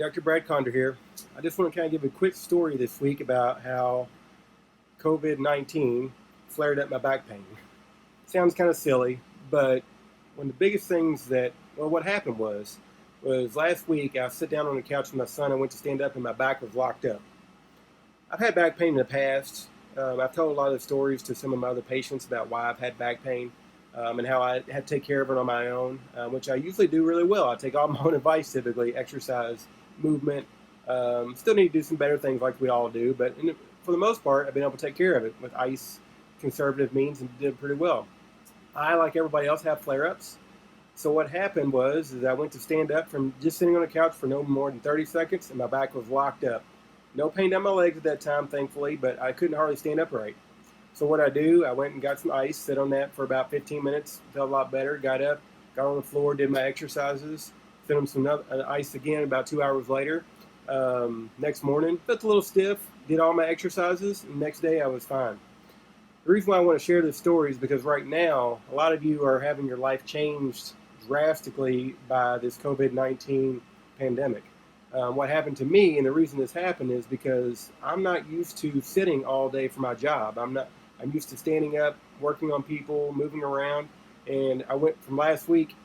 Dr. Brad Conder here. I just want to kind of give a quick story this week about how COVID-19 flared up my back pain. Sounds kind of silly, but one of the biggest things what happened was last week I sat down on the couch with my son. I went to stand up and my back was locked up. I've had back pain in the past. I've told a lot of stories to some of my other patients about why I've had back pain and how I had to take care of it on my own, which I usually do really well. I take all my own advice typically, exercise, movement. Still need to do some better things like we all do, but for the most part, I've been able to take care of it with ice, conservative means, and did pretty well. I, like everybody else, have flare-ups. So what happened is I went to stand up from just sitting on the couch for no more than 30 seconds, and my back was locked up. No pain down my legs at that time, thankfully, but I couldn't hardly stand upright. So what I do, I went and got some ice, sat on that for about 15 minutes, felt a lot better, got up, got on the floor, did my exercises, fed them some ice again about 2 hours later. Next morning, felt a little stiff, did all my exercises, and next day I was fine. The reason why I want to share this story is because right now, a lot of you are having your life changed drastically by this COVID-19 pandemic. What happened to me, and the reason this happened is because I'm not used to sitting all day for my job. I'm used to standing up, working on people, moving around, and I went from last week,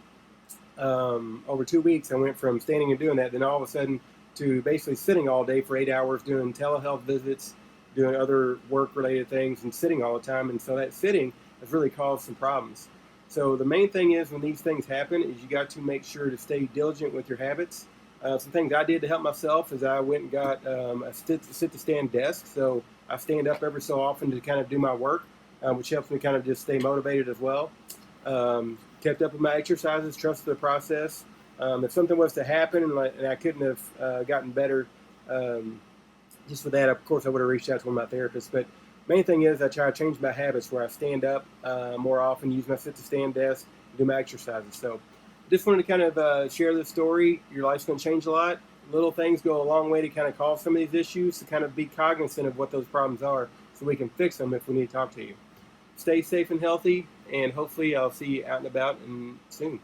over 2 weeks, I went from standing and doing that, then all of a sudden to basically sitting all day for 8 hours, doing telehealth visits, doing other work-related things, and sitting all the time. And so that sitting has really caused some problems. So the main thing is when these things happen is you got to make sure to stay diligent with your habits. Some things I did to help myself is I went and got a sit-to-stand desk. So I stand up every so often to kind of do my work, which helps me kind of just stay motivated as well. Kept up with my exercises, trusted the process. If something was to happen and I couldn't have gotten better just for that, of course, I would have reached out to one of my therapists. But main thing is I try to change my habits where I stand up more often, use my sit-to-stand desk, do my exercises. So just wanted to kind of share this story. Your life's going to change a lot. Little things go a long way to kind of cause some of these issues, to kind of be cognizant of what those problems are so we can fix them if we need to talk to you. Stay safe and healthy, and hopefully I'll see you out and about and soon.